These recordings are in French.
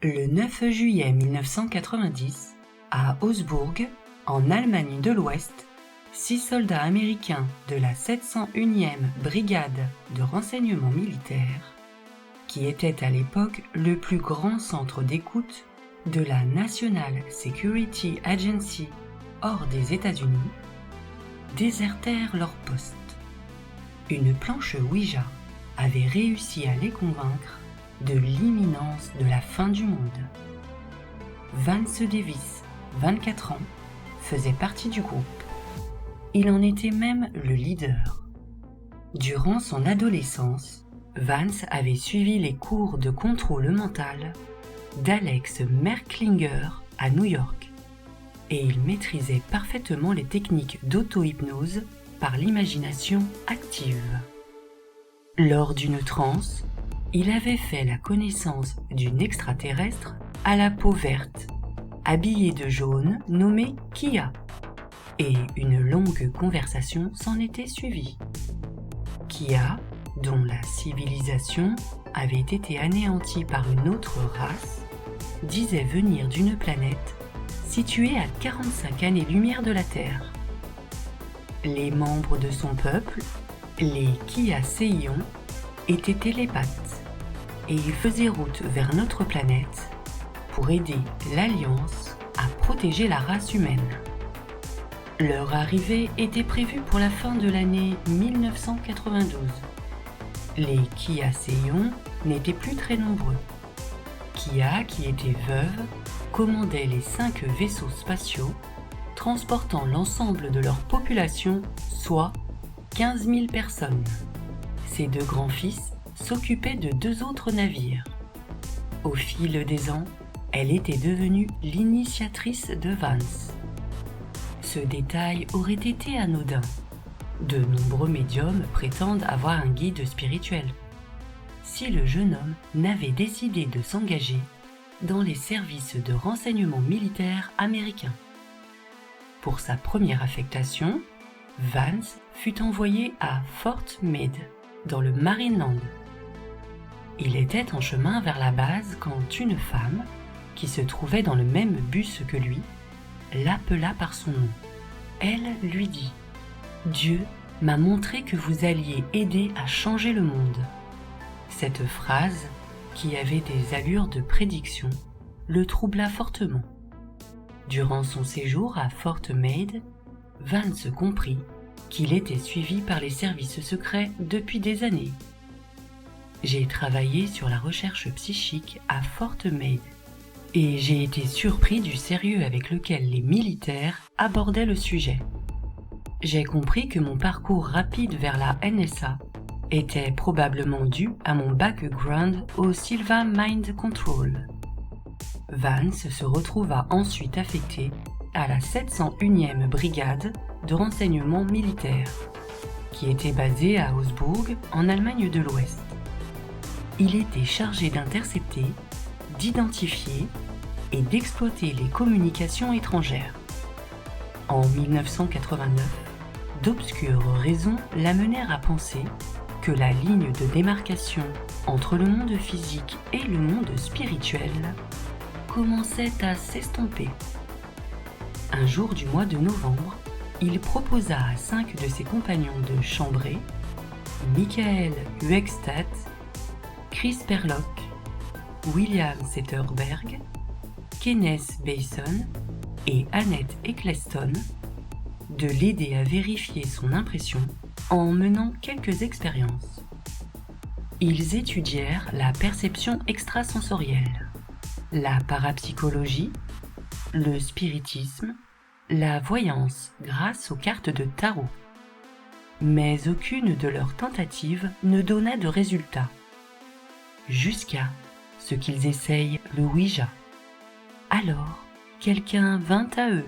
Le 9 juillet 1990, à Augsbourg, en Allemagne de l'Ouest, 6 soldats américains de la 701e brigade de renseignement militaire, qui était à l'époque le plus grand centre d'écoute de la National Security Agency hors des États-Unis, désertèrent leur poste. Une planche Ouija avait réussi à les convaincre de l'imminence de la fin du monde. Vance Davis, 24 ans, faisait partie du groupe. Il en était même le leader. Durant son adolescence, Vance avait suivi les cours de contrôle mental d'Alex Merklinger à New York, et il maîtrisait parfaitement les techniques d'auto-hypnose par l'imagination active. Lors d'une transe, il avait fait la connaissance d'une extraterrestre à la peau verte, habillée de jaune, nommée Kia, et une longue conversation s'en était suivie. Kia, dont la civilisation avait été anéantie par une autre race, disait venir d'une planète située à 45 années-lumière de la Terre. Les membres de son peuple, les Kia Seion, étaient télépathes, et ils faisaient route vers notre planète pour aider l'Alliance à protéger la race humaine. Leur arrivée était prévue pour la fin de l'année 1992. Les Kia Seion n'étaient plus très nombreux. Kia, qui était veuve, commandait les 5 vaisseaux spatiaux transportant l'ensemble de leur population, soit 15 000 personnes. Ses 2 grands-fils s'occupait de 2 autres navires. Au fil des ans, elle était devenue l'initiatrice de Vance. Ce détail aurait été anodin. De nombreux médiums prétendent avoir un guide spirituel. Si le jeune homme n'avait décidé de s'engager dans les services de renseignement militaire américains. Pour sa première affectation, Vance fut envoyé à Fort Meade, dans le Maryland. Il était en chemin vers la base quand une femme, qui se trouvait dans le même bus que lui, l'appela par son nom. Elle lui dit « Dieu m'a montré que vous alliez aider à changer le monde. » Cette phrase, qui avait des allures de prédiction, le troubla fortement. Durant son séjour à Fort Meade, Vance comprit qu'il était suivi par les services secrets depuis des années. J'ai travaillé sur la recherche psychique à Fort Meade et j'ai été surpris du sérieux avec lequel les militaires abordaient le sujet. J'ai compris que mon parcours rapide vers la NSA était probablement dû à mon background au Silva Mind Control. Vance se retrouva ensuite affecté à la 701e brigade de renseignement militaire, qui était basée à Augsbourg, en Allemagne de l'Ouest. Il était chargé d'intercepter, d'identifier et d'exploiter les communications étrangères. En 1989, d'obscures raisons l'amenèrent à penser que la ligne de démarcation entre le monde physique et le monde spirituel commençait à s'estomper. Un jour du mois de novembre, il proposa à 5 de ses compagnons de chambrée, Michael Huekstadt, Chris Perlock, William Setterberg, Kenneth Bason et Annette Eccleston, de l'aider à vérifier son impression en menant quelques expériences. Ils étudièrent la perception extrasensorielle, la parapsychologie, le spiritisme, la voyance grâce aux cartes de tarot. Mais aucune de leurs tentatives ne donna de résultat, jusqu'à ce qu'ils essayent le Ouija. Alors, quelqu'un vint à eux,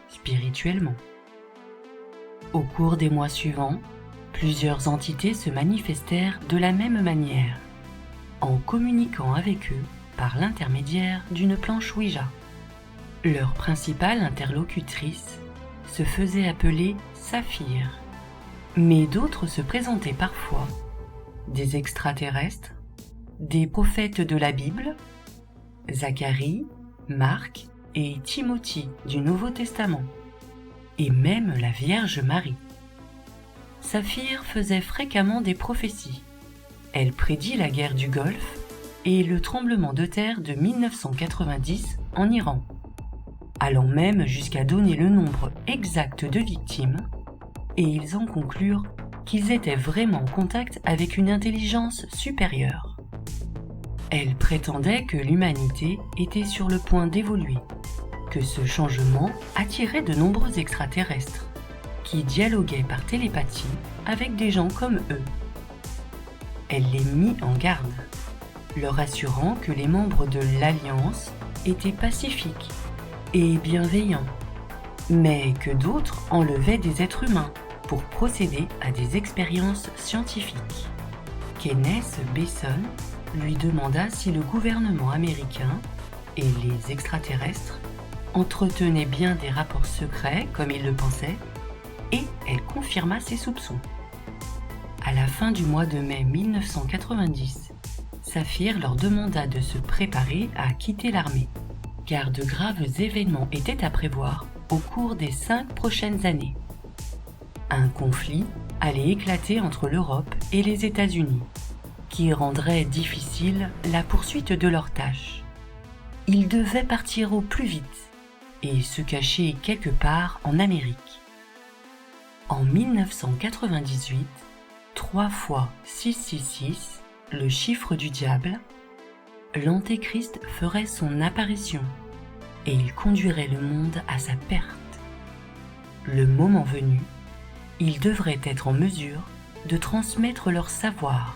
spirituellement. Au cours des mois suivants, plusieurs entités se manifestèrent de la même manière, en communiquant avec eux par l'intermédiaire d'une planche Ouija. Leur principale interlocutrice se faisait appeler Saphir, mais d'autres se présentaient parfois, des extraterrestres, des prophètes de la Bible, Zacharie, Marc et Timothée du Nouveau Testament, et même la Vierge Marie. Saphir faisait fréquemment des prophéties. Elle prédit la guerre du Golfe et le tremblement de terre de 1990 en Iran, allant même jusqu'à donner le nombre exact de victimes, et ils en conclurent qu'ils étaient vraiment en contact avec une intelligence supérieure. Elle prétendait que l'humanité était sur le point d'évoluer, que ce changement attirait de nombreux extraterrestres, qui dialoguaient par télépathie avec des gens comme eux. Elle les mit en garde, leur assurant que les membres de l'Alliance étaient pacifiques et bienveillants, mais que d'autres enlevaient des êtres humains pour procéder à des expériences scientifiques. Kenneth Besson lui demanda si le gouvernement américain et les extraterrestres entretenaient bien des rapports secrets comme il le pensait, et elle confirma ses soupçons. À la fin du mois de mai 1990, Saphir leur demanda de se préparer à quitter l'armée, car de graves événements étaient à prévoir au cours des 5 prochaines années. Un conflit allait éclater entre l'Europe et les États-Unis, qui rendrait difficile la poursuite de leurs tâches. Ils devaient partir au plus vite et se cacher quelque part en Amérique. En 1998, 3 fois 666, le chiffre du diable, l'Antéchrist ferait son apparition et il conduirait le monde à sa perte. Le moment venu, ils devraient être en mesure de transmettre leur savoir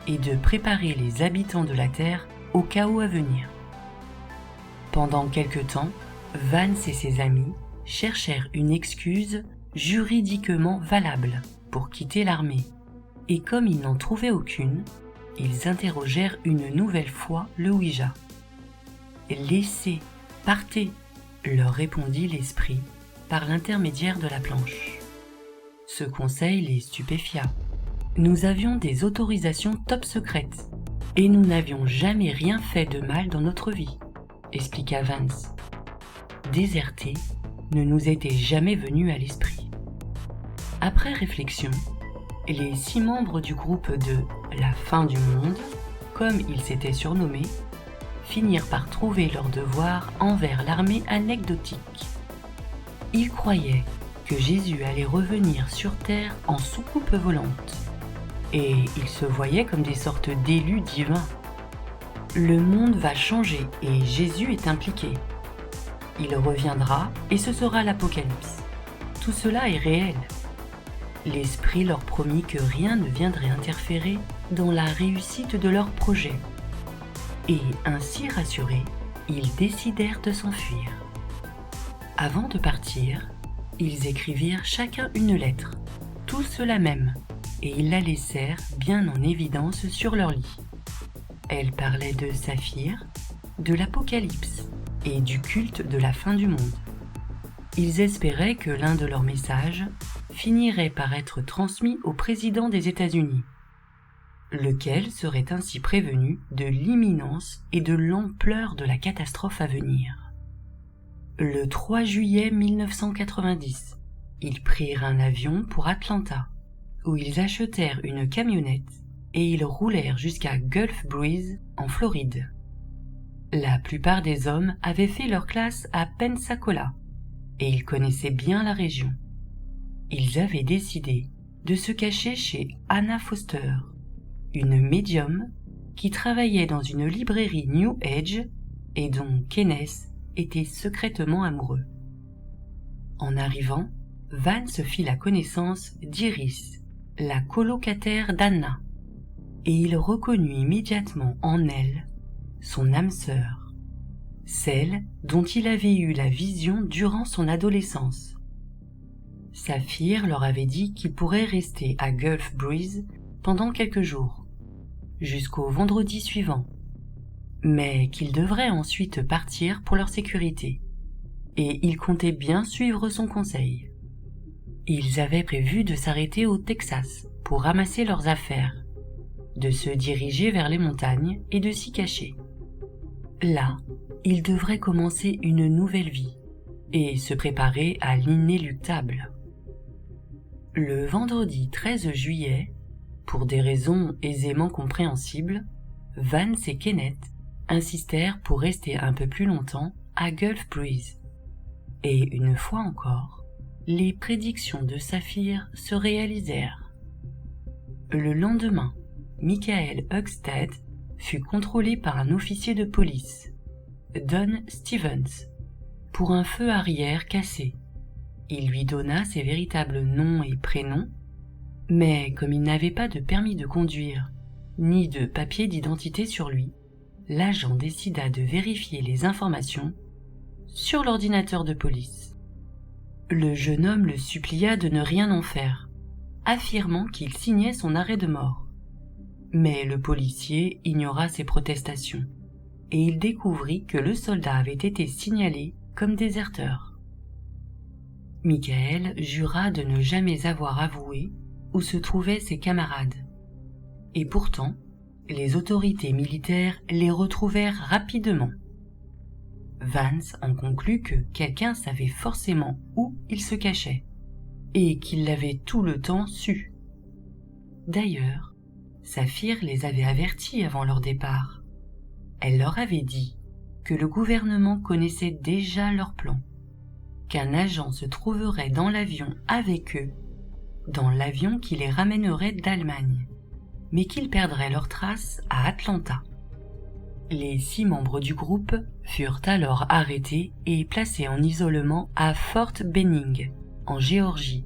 et de préparer les habitants de la Terre au chaos à venir. Pendant quelque temps, Vance et ses amis cherchèrent une excuse juridiquement valable pour quitter l'armée, et comme ils n'en trouvaient aucune, ils interrogèrent une nouvelle fois le Ouija. « Laissez, partez !» leur répondit l'esprit par l'intermédiaire de la planche. Ce conseil les stupéfia. « Nous avions des autorisations top secrètes, et nous n'avions jamais rien fait de mal dans notre vie, » expliqua Vance. Déserter ne nous était jamais venu à l'esprit. Après réflexion, les 6 membres du groupe de la fin du monde, comme ils s'étaient surnommés, finirent par trouver leur devoir envers l'armée anecdotique. Ils croyaient que Jésus allait revenir sur terre en soucoupe volante, et ils se voyaient comme des sortes d'élus divins. Le monde va changer et Jésus est impliqué. Il reviendra et ce sera l'Apocalypse. Tout cela est réel. L'Esprit leur promit que rien ne viendrait interférer dans la réussite de leur projet. Et ainsi rassurés, ils décidèrent de s'enfuir. Avant de partir, ils écrivirent chacun une lettre, tous la même, et ils la laissèrent bien en évidence sur leur lit. Elle parlait de Saphir, de l'Apocalypse et du culte de la fin du monde. Ils espéraient que l'un de leurs messages finirait par être transmis au président des États-Unis, lequel serait ainsi prévenu de l'imminence et de l'ampleur de la catastrophe à venir. Le 3 juillet 1990, ils prirent un avion pour Atlanta, où ils achetèrent une camionnette et ils roulèrent jusqu'à Gulf Breeze en Floride. La plupart des hommes avaient fait leur classe à Pensacola et ils connaissaient bien la région. Ils avaient décidé de se cacher chez Anna Foster, une médium qui travaillait dans une librairie New Age et dont Kenneth était secrètement amoureux. En arrivant, Vance fit la connaissance d'Iris, la colocataire d'Anna, et il reconnut immédiatement en elle son âme sœur, celle dont il avait eu la vision durant son adolescence. Saphir leur avait dit qu'il pourrait rester à Gulf Breeze pendant quelques jours, jusqu'au vendredi suivant, mais qu'ils devraient ensuite partir pour leur sécurité, et ils comptaient bien suivre son conseil. Ils avaient prévu de s'arrêter au Texas pour ramasser leurs affaires, de se diriger vers les montagnes et de s'y cacher. Là, ils devraient commencer une nouvelle vie et se préparer à l'inéluctable. Le vendredi 13 juillet, pour des raisons aisément compréhensibles, Vance et Kenneth insistèrent pour rester un peu plus longtemps à Gulf Breeze. Et une fois encore, les prédictions de Saphir se réalisèrent. Le lendemain, Michael Högstedt fut contrôlé par un officier de police, Don Stevens, pour un feu arrière cassé. Il lui donna ses véritables noms et prénoms, mais comme il n'avait pas de permis de conduire, ni de papier d'identité sur lui, l'agent décida de vérifier les informations sur l'ordinateur de police. Le jeune homme le supplia de ne rien en faire, affirmant qu'il signait son arrêt de mort. Mais le policier ignora ses protestations, et il découvrit que le soldat avait été signalé comme déserteur. Michael jura de ne jamais avoir avoué où se trouvaient ses camarades. Et pourtant, les autorités militaires les retrouvèrent rapidement. Vance en conclut que quelqu'un savait forcément où ils se cachaient, et qu'il l'avait tout le temps su. D'ailleurs, Saphir les avait avertis avant leur départ. Elle leur avait dit que le gouvernement connaissait déjà leur plan, qu'un agent se trouverait dans l'avion avec eux, dans l'avion qui les ramènerait d'Allemagne, mais qu'ils perdraient leurs traces à Atlanta. Les 6 membres du groupe furent alors arrêtés et placés en isolement à Fort Benning, en Géorgie,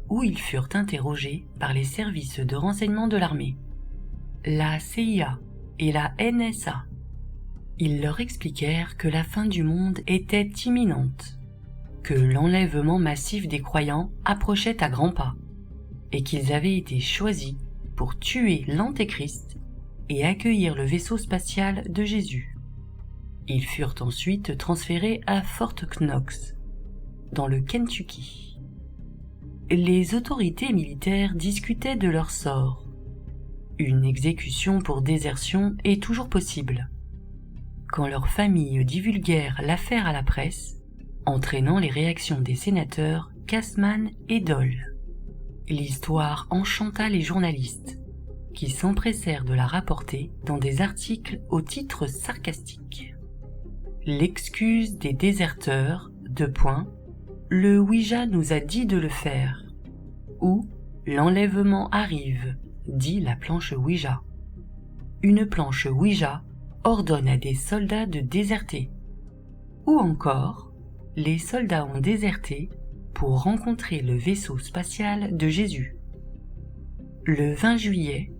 où ils furent interrogés par les services de renseignement de l'armée, la CIA et la NSA. Ils leur expliquèrent que la fin du monde était imminente, que l'enlèvement massif des croyants approchait à grands pas, et qu'ils avaient été choisis pour tuer l'Antéchrist et accueillir le vaisseau spatial de Jésus. Ils furent ensuite transférés à Fort Knox, dans le Kentucky. Les autorités militaires discutaient de leur sort. Une exécution pour désertion est toujours possible. Quand leurs familles divulguèrent l'affaire à la presse, entraînant les réactions des sénateurs Kasman et Dole, l'histoire enchanta les journalistes, qui s'empressèrent de la rapporter dans des articles au titre sarcastique. L'excuse des déserteurs, le Ouija nous a dit de le faire, ou l'enlèvement arrive, dit la planche Ouija. Une planche Ouija ordonne à des soldats de déserter. Ou encore, les soldats ont déserté pour rencontrer le vaisseau spatial de Jésus. Le 20 juillet,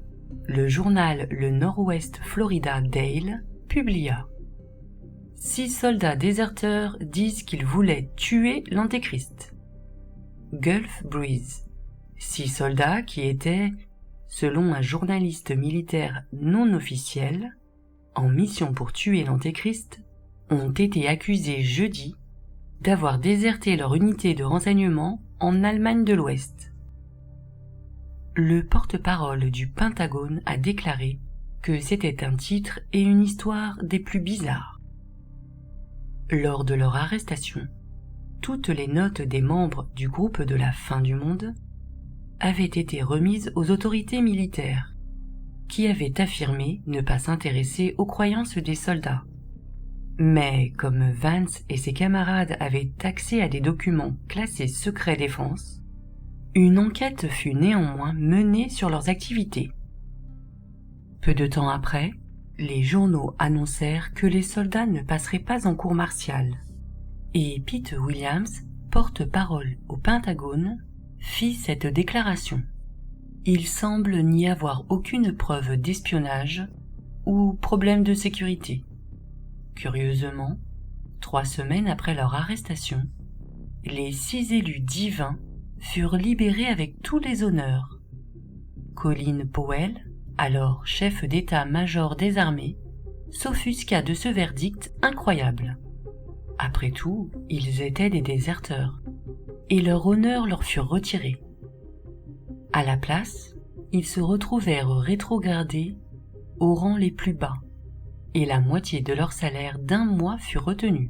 le journal Le Northwest Florida Daily publia « 6 soldats déserteurs disent qu'ils voulaient tuer l'Antéchrist. Gulf Breeze. 6 soldats qui étaient, selon un journaliste militaire non officiel, en mission pour tuer l'Antéchrist, ont été accusés jeudi d'avoir déserté leur unité de renseignement en Allemagne de l'Ouest. » Le porte-parole du Pentagone a déclaré que c'était un titre et une histoire des plus bizarres. Lors de leur arrestation, toutes les notes des membres du groupe de la fin du monde avaient été remises aux autorités militaires, qui avaient affirmé ne pas s'intéresser aux croyances des soldats. Mais comme Vance et ses camarades avaient accès à des documents classés secret défense, une enquête fut néanmoins menée sur leurs activités. Peu de temps après, les journaux annoncèrent que les soldats ne passeraient pas en cour martiale, et Pete Williams, porte-parole au Pentagone, fit cette déclaration. Il semble n'y avoir aucune preuve d'espionnage ou problème de sécurité. Curieusement, 3 semaines après leur arrestation, les 6 élus divins furent libérés avec tous les honneurs. Colin Powell, alors chef d'état-major des armées, s'offusqua de ce verdict incroyable. Après tout, ils étaient des déserteurs, et leurs honneurs leur furent retirés. À la place, ils se retrouvèrent rétrogradés aux rangs les plus bas, et la moitié de leur salaire d'1 mois fut retenue.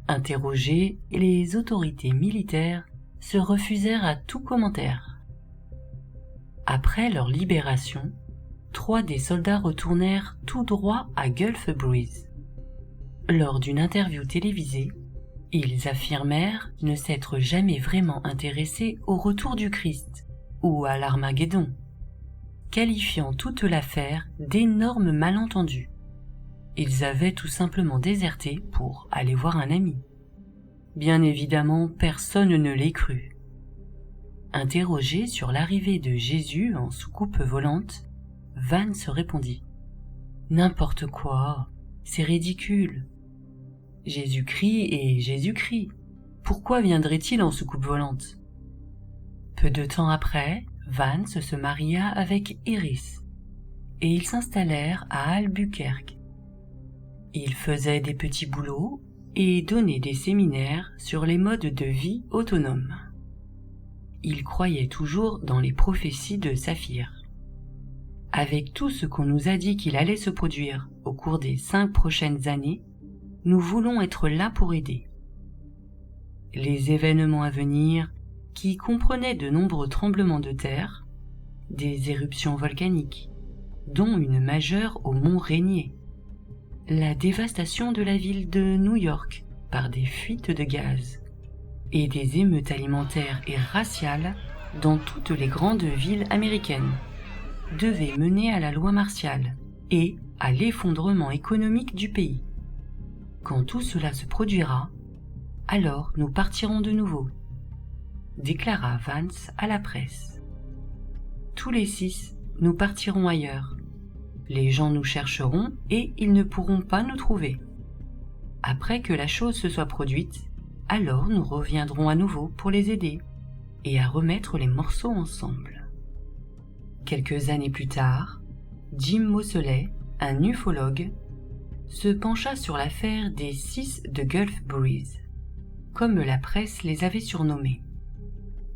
Interrogés, les autorités militaires se refusèrent à tout commentaire. Après leur libération, 3 des soldats retournèrent tout droit à Gulf Breeze. Lors d'une interview télévisée, ils affirmèrent ne s'être jamais vraiment intéressés au retour du Christ ou à l'Armageddon, qualifiant toute l'affaire d'énormes malentendus. Ils avaient tout simplement déserté pour aller voir un ami. Bien évidemment, personne ne les crut. Interrogé sur l'arrivée de Jésus en soucoupe volante, Vance répondit « N'importe quoi, c'est ridicule. Jésus-Christ est Jésus-Christ. Pourquoi viendrait-il en soucoupe volante ?» Peu de temps après, Vance se maria avec Iris et ils s'installèrent à Albuquerque. Ils faisaient des petits boulots et donnaient des séminaires sur les modes de vie autonomes. Ils croyaient toujours dans les prophéties de Saphir. Avec tout ce qu'on nous a dit qu'il allait se produire au cours des 5 prochaines années, nous voulons être là pour aider. Les événements à venir, qui comprenaient de nombreux tremblements de terre, des éruptions volcaniques, dont une majeure au mont Rainier, la dévastation de la ville de New York par des fuites de gaz, et des émeutes alimentaires et raciales dans toutes les grandes villes américaines, devaient mener à la loi martiale et à l'effondrement économique du pays. Quand tout cela se produira, alors nous partirons de nouveau, déclara Vance à la presse. Tous les 6, nous partirons ailleurs. Les gens nous chercheront et ils ne pourront pas nous trouver. Après que la chose se soit produite, alors nous reviendrons à nouveau pour les aider et à remettre les morceaux ensemble. Quelques années plus tard, Jim Moseley, un ufologue, se pencha sur l'affaire des 6 de Gulf Breeze, comme la presse les avait surnommés.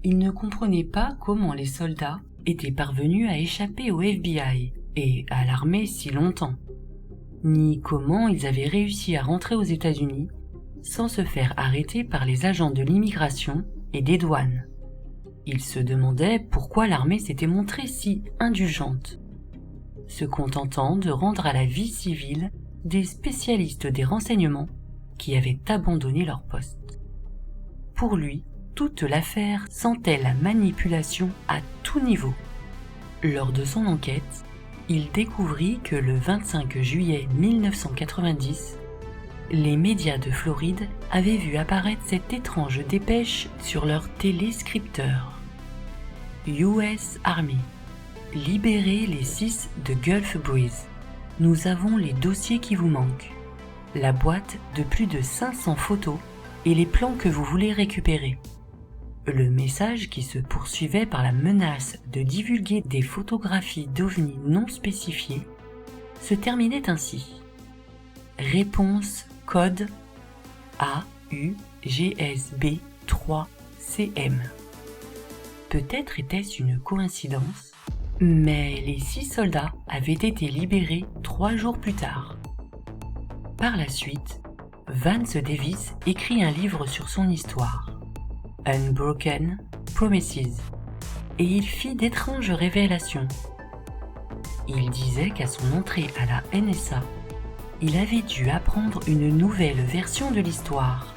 Il ne comprenait pas comment les soldats étaient parvenus à échapper au FBI et à l'armée si longtemps, ni comment ils avaient réussi à rentrer aux États-Unis sans se faire arrêter par les agents de l'immigration et des douanes. Il se demandait pourquoi l'armée s'était montrée si indulgente, se contentant de rendre à la vie civile des spécialistes des renseignements qui avaient abandonné leur poste. Pour lui, toute l'affaire sentait la manipulation à tout niveau. Lors de son enquête, il découvrit que le 25 juillet 1990, les médias de Floride avaient vu apparaître cette étrange dépêche sur leur téléscripteur. US Army. Libérez les 6 de Gulf Breeze. Nous avons les dossiers qui vous manquent. La boîte de plus de 500 photos et les plans que vous voulez récupérer. Le message qui se poursuivait par la menace de divulguer des photographies d'ovnis non spécifiées se terminait ainsi. Réponse code AUGSB3CM. Peut-être était-ce une coïncidence, mais les 6 soldats avaient été libérés 3 jours plus tard. Par la suite, Vance Davis écrit un livre sur son histoire, Unbroken Promises, et il fit d'étranges révélations. Il disait qu'à son entrée à la NSA, il avait dû apprendre une nouvelle version de l'histoire,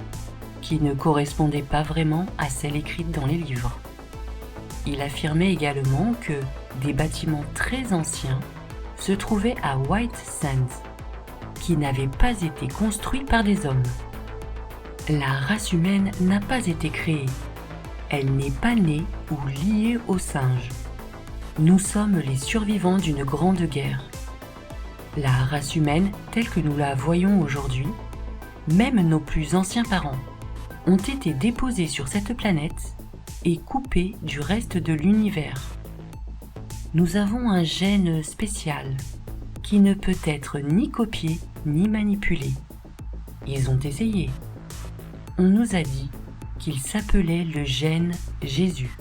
qui ne correspondait pas vraiment à celle écrite dans les livres. Il affirmait également que des bâtiments très anciens se trouvaient à White Sands, qui n'avaient pas été construits par des hommes. La race humaine n'a pas été créée. Elle n'est pas née ou liée aux singes. Nous sommes les survivants d'une grande guerre. La race humaine, telle que nous la voyons aujourd'hui, même nos plus anciens parents, ont été déposés sur cette planète et coupés du reste de l'univers. Nous avons un gène spécial qui ne peut être ni copié ni manipulé. Ils ont essayé. On nous a dit qu'il s'appelait le gène Jésus.